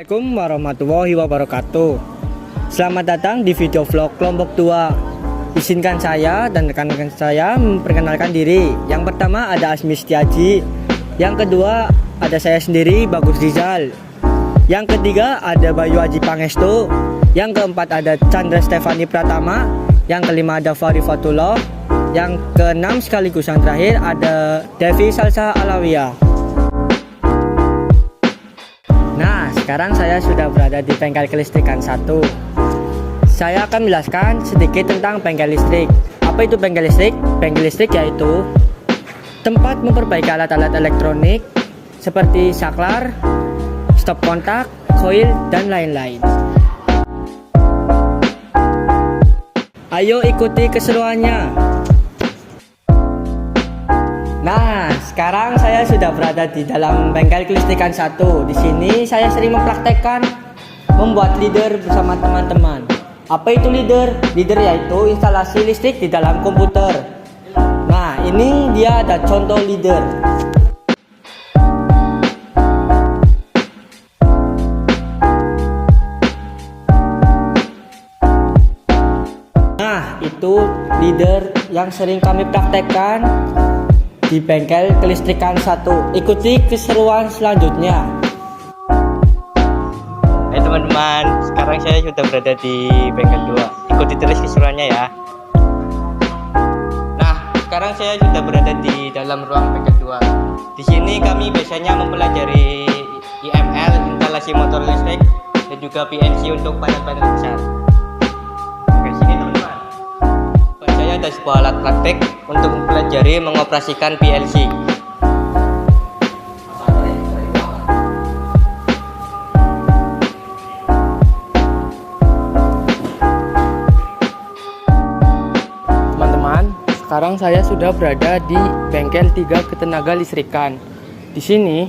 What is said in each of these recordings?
Assalamualaikum warahmatullahi wabarakatuh. Selamat datang di video vlog kelompok 2. Izinkan saya dan rekan-rekan saya memperkenalkan diri. Yang pertama ada Asmi Setiaji. Yang kedua ada saya sendiri, Bagus Rizal. Yang ketiga ada Bayu Aji Pangestu. Yang keempat ada Chandra Stefani Pratama. Yang kelima ada Fari Fatullah. Yang keenam sekaligus yang terakhir ada Devi Salsa Alawiyah. Nah, sekarang saya sudah berada di bengkel kelistrikan 1. Saya akan menjelaskan sedikit tentang bengkel listrik. Apa itu bengkel listrik? Bengkel listrik yaitu tempat memperbaiki alat-alat elektronik seperti saklar, stop kontak, koil, dan lain-lain. Ayo ikuti keseruannya. Nah, sekarang saya sudah berada di dalam bengkel kelistrikan 1. Di sini saya sering mempraktekkan membuat leader bersama teman-teman. Apa itu leader? Leader yaitu instalasi listrik di dalam komputer. Nah, ini dia ada contoh leader. Nah, itu leader yang sering kami praktekkan di bengkel kelistrikan 1. Ikuti keseruan selanjutnya. Hai teman-teman, sekarang saya sudah berada di bengkel 2. Ikuti terus keseruannya ya. Nah, sekarang saya sudah berada di dalam ruang bengkel 2. Di sini kami biasanya mempelajari IML, instalasi motor listrik, dan juga PLC untuk panel-panel besar. Oke, sini teman-teman. Saya ada sebuah alat praktek untuk mempelajari mengoperasikan PLC. Teman-teman, sekarang saya sudah berada di bengkel 3 ketenaga listrikan. Di sini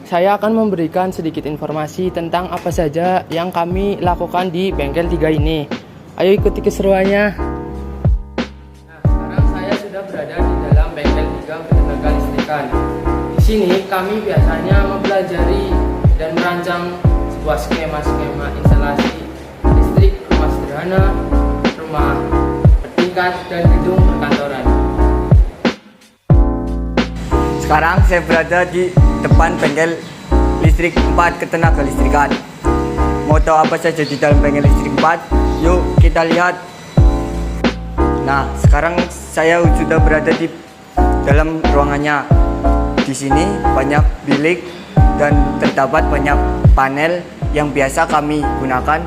saya akan memberikan sedikit informasi tentang apa saja yang kami lakukan di bengkel 3 ini. Ayo ikuti keseruannya. Berada di dalam bengkel 3 ketenaga listrikan. Di sini kami biasanya mempelajari dan merancang sebuah skema-skema instalasi listrik rumah sederhana, rumah bertingkat, dan gedung perkantoran. Sekarang saya berada di depan bengkel listrik 4 ketenaga listrikan. Mau tahu apa saja di dalam bengkel listrik 4? Yuk kita lihat. Nah, sekarang saya sudah berada di dalam ruangannya. Di sini banyak bilik dan terdapat banyak panel yang biasa kami gunakan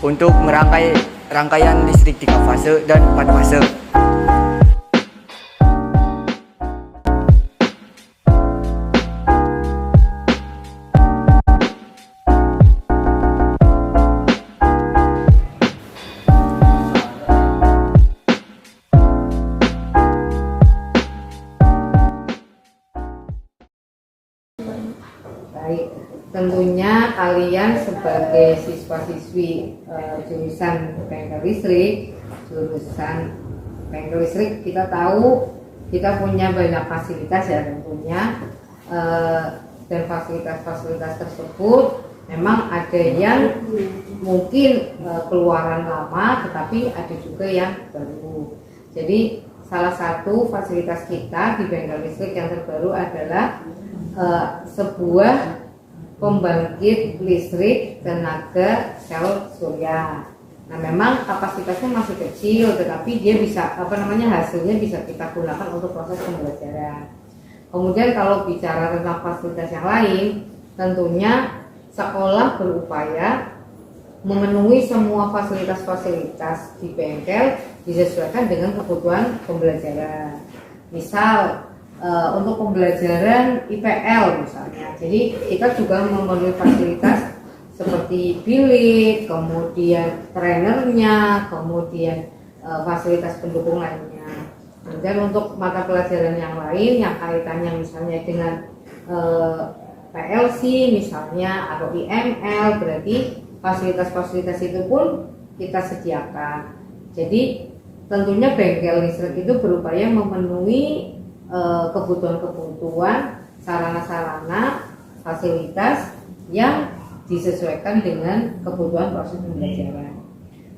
untuk merangkai rangkaian listrik 3 fase dan 4 fase. Baik, tentunya kalian sebagai siswa-siswi jurusan bengkel listrik, kita tahu kita punya banyak fasilitas ya tentunya, dan fasilitas-fasilitas tersebut memang ada yang mungkin keluaran lama, tetapi ada juga yang baru. Jadi salah satu fasilitas kita di bengkel listrik yang terbaru adalah sebuah pembangkit listrik tenaga sel surya. Nah, memang kapasitasnya masih kecil, tetapi dia bisa hasilnya bisa kita gunakan untuk proses pembelajaran. Kemudian kalau bicara tentang fasilitas yang lain, tentunya sekolah berupaya memenuhi semua fasilitas-fasilitas di bengkel disesuaikan dengan kebutuhan pembelajaran. Misal untuk pembelajaran IPL misalnya, jadi kita juga memenuhi fasilitas seperti bilik, kemudian trainernya, kemudian fasilitas pendukung lainnya. Dan untuk mata pelajaran yang lain yang kaitannya misalnya dengan PLC misalnya atau IML, berarti fasilitas-fasilitas itu pun kita sediakan. Jadi tentunya bengkel listrik itu berupaya memenuhi kebutuhan-kebutuhan sarana-sarana fasilitas yang disesuaikan dengan kebutuhan proses pembelajaran.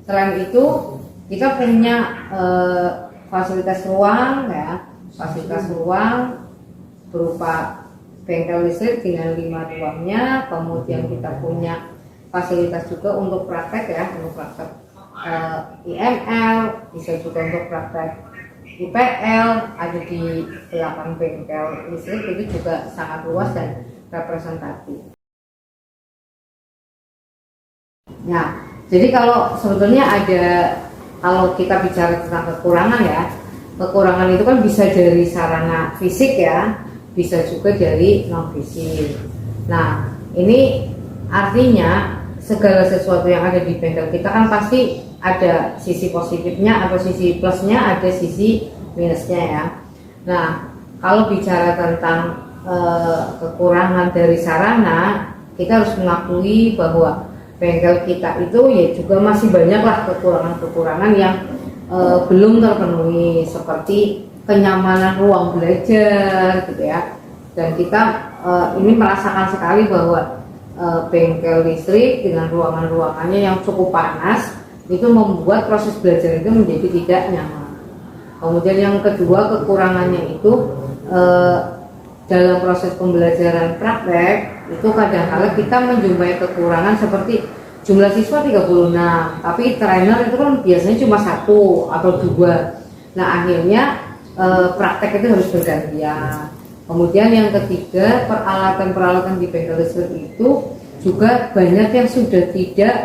Selain itu kita punya fasilitas ruang ya, fasilitas ruang berupa bengkel listrik dengan 5 ruangnya, kemudian kita punya fasilitas juga untuk praktek ya, untuk praktek IML, bisa juga untuk praktek IPL, ada di belakang bengkel listrik itu juga sangat luas dan representatif. Nah, jadi kalau sebetulnya kalau kita bicara tentang kekurangan ya, kekurangan itu kan bisa dari sarana fisik ya, bisa juga dari non fisik. Nah, ini artinya segala sesuatu yang ada di bengkel kita kan pasti ada sisi positifnya atau sisi plusnya, ada sisi minusnya ya. Nah, kalau bicara tentang kekurangan dari sarana, kita harus mengakui bahwa bengkel kita itu ya juga masih banyaklah kekurangan-kekurangan yang belum terpenuhi, seperti kenyamanan ruang belajar gitu ya. Dan kita ini merasakan sekali bahwa bengkel listrik dengan ruangan-ruangannya yang cukup panas itu membuat proses belajar itu menjadi tidak nyaman. Kemudian yang kedua, kekurangannya itu dalam proses pembelajaran praktek itu kadang-kala kita menjumpai kekurangan seperti jumlah siswa 36, tapi trainer itu kan biasanya cuma 1 atau 2. Nah, akhirnya praktek itu harus bergantian. Kemudian yang ketiga, peralatan-peralatan di bengkel listrik itu juga banyak yang sudah tidak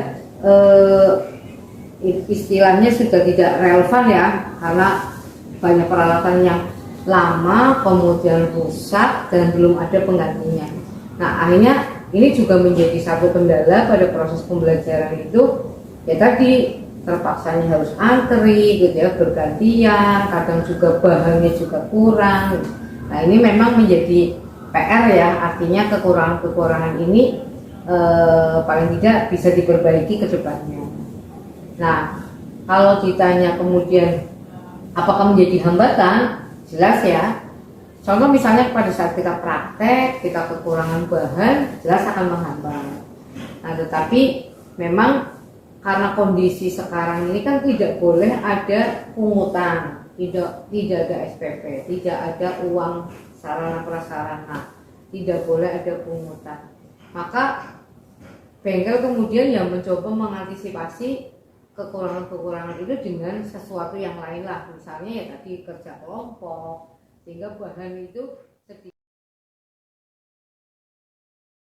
istilahnya sudah tidak relevan ya, karena banyak peralatan yang lama kemudian rusak dan belum ada penggantinya. Nah, akhirnya ini juga menjadi satu kendala pada proses pembelajaran itu, ya tadi terpaksanya harus antri gitu ya, bergantian, kadang juga bahannya juga kurang. Nah, ini memang menjadi PR ya, artinya kekurangan-kekurangan ini paling tidak bisa diperbaiki ke depannya. Nah, kalau ditanya kemudian apakah menjadi hambatan, jelas ya. Contoh misalnya pada saat kita praktek, kita kekurangan bahan, jelas akan menghambat. Nah, tetapi memang karena kondisi sekarang ini kan tidak boleh ada pungutan, tidak ada SPP, tidak ada uang sarana prasarana, tidak boleh ada pungutan. Maka bengkel kemudian yang mencoba mengantisipasi kekurangan-kekurangan itu dengan sesuatu yang lain lah, misalnya ya tadi kerja kelompok, sehingga bahan itu